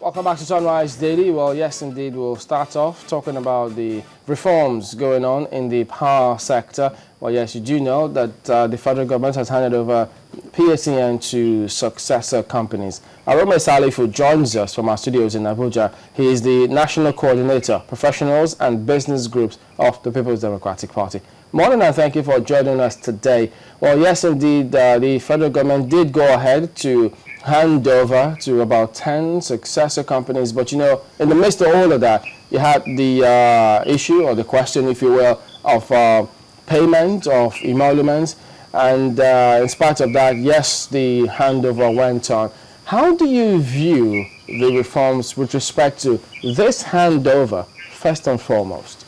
Welcome back to Sunrise Daily. Well, yes, indeed, we'll start off talking about the reforms going on in the power sector. Well, yes, you do know that the federal government has handed over Pt.1 to successor companies. Aroma Salifu joins us from our studios in Abuja. He is the National Coordinator, Professionals and Business Groups of the People's Democratic Party. Morning, and thank you for joining us today. Well, yes, indeed, the federal government did go ahead to hand over to about 10 successor companies, but you know, in the midst of all of that, you had the issue or the question, if you will, of payment of emoluments, and in spite of that, yes, the handover went on. How do you view the reforms with respect to this handover, first and foremost?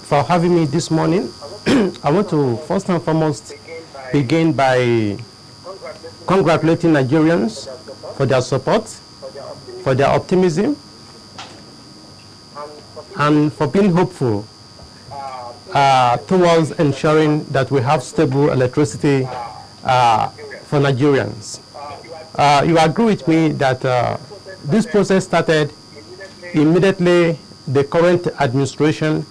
For having me this morning. I want to first and foremost begin by congratulating Nigerians for their support, for their optimism, and for being hopeful towards ensuring that we have stable electricity for Nigerians. You agree with me that this process started immediately the current administration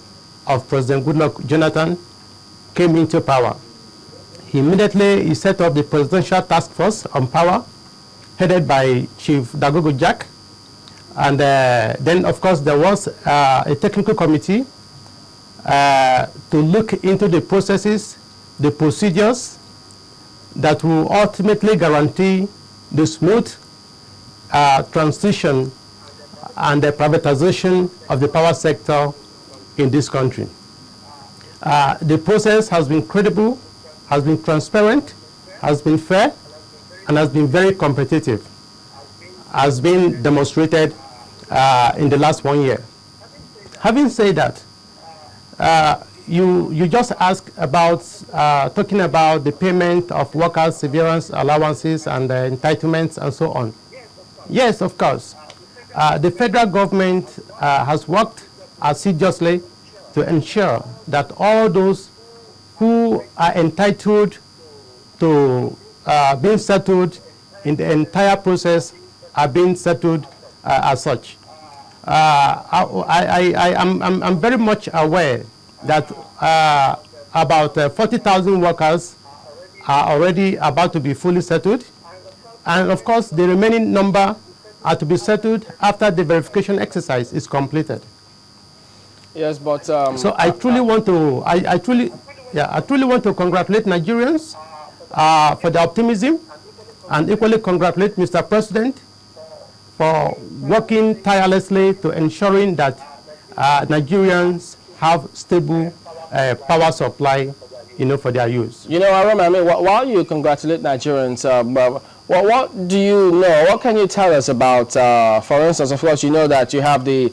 of President Goodluck Jonathan came into power. He set up the Presidential Task Force on Power, headed by Chief Dagogo Jack. And then, of course, there was a technical committee to look into the processes, the procedures that will ultimately guarantee the smooth transition and the privatization of the power sector in this country. The process has been credible, has been transparent, has been fair, and has been very competitive, has been demonstrated in the last 1 year. Having said that, you just asked about talking about the payment of workers' severance allowances and entitlements and so on. Yes, of course. The federal government has worked assiduously to ensure that all those who are entitled to being settled in the entire process are being settled as such. I'm very much aware that about 40,000 workers are already about to be fully settled, and of course the remaining number are to be settled after the verification exercise is completed. Yes, but so I truly want to I truly want to congratulate Nigerians for the optimism, and equally congratulate Mr. President for working tirelessly to ensuring that Nigerians have stable power supply, for their use. Aroma, I mean, while you congratulate Nigerians, what do you know? What can you tell us about, for instance, of course, you know that you have the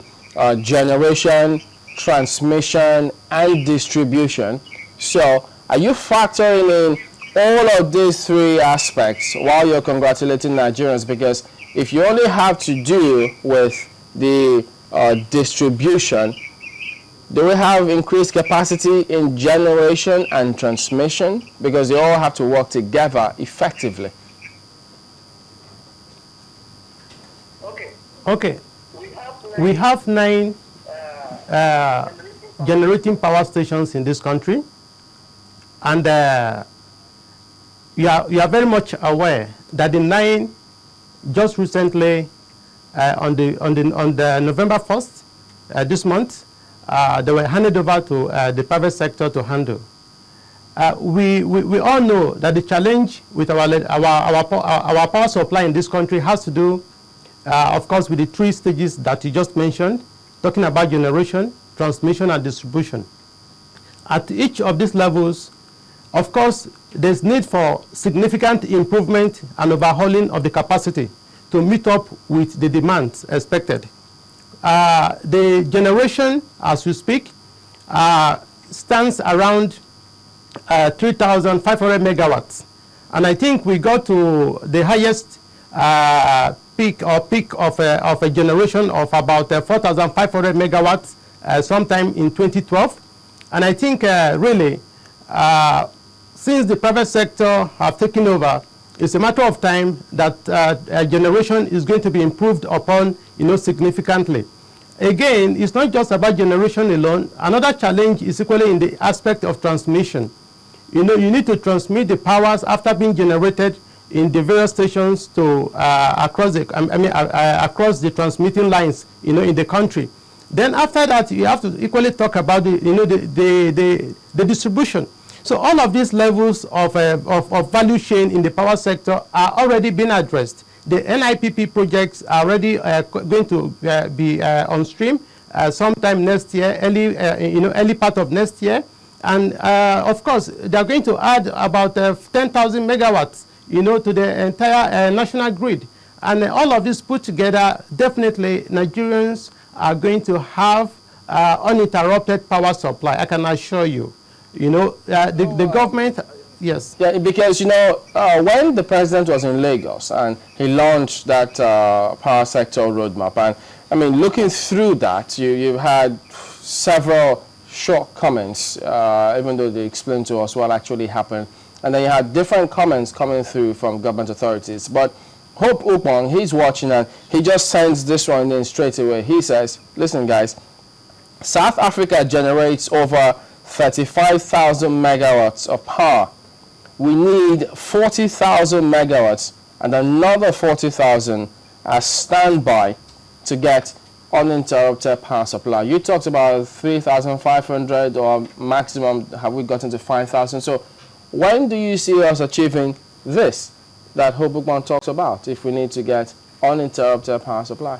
generation, transmission, and distribution. So, are you factoring in all of these three aspects while you're congratulating Nigerians? Because if you only have to do with the distribution, do we have increased capacity in generation and transmission? Because they all have to work together effectively. Okay. We have 9 generating power stations in this country, and you are very much aware that the 9 just recently on the November 1st this month they were handed over to the private sector to handle. We all know that the challenge with our power supply in this country has to do, of course, with the 3 stages that you just mentioned, talking about generation, transmission, and distribution. At each of these levels, of course, there's need for significant improvement and overhauling of the capacity to meet up with the demands expected. The generation, as we speak, stands around 3,500 megawatts. And I think we got to the highest peak of a generation of about 4,500 megawatts sometime in 2012. And I think really, since the private sector have taken over, it's a matter of time that generation is going to be improved upon, significantly. Again, it's not just about generation alone. Another challenge is equally in the aspect of transmission. You need to transmit the powers after being generated in the various stations to across the transmitting lines, in the country. Then after that, you have to equally talk about the distribution. So all of these levels of value chain in the power sector are already being addressed. The NIPP projects are already going to be on stream sometime next year, early part of next year. And of course, they are going to add about 10,000 megawatts, to the entire national grid. And all of this put together, definitely Nigerians are going to have uninterrupted power supply. I can assure you. The government. Yes. Yeah, because, when the president was in Lagos and he launched that power sector roadmap, and I mean, looking through that, you've had several shortcomings, even though they explained to us what actually happened. And then you had different comments coming through from government authorities. But Hope Ukpong, he's watching and he just sends this one in straight away. He says, listen, guys, South Africa generates over 35,000 megawatts of power. We need 40,000 megawatts and another 40,000 as standby to get uninterrupted power supply. You talked about 3,500 or maximum, have we gotten to 5,000? So when do you see us achieving this that Hope Ukpong talks about if we need to get uninterrupted power supply?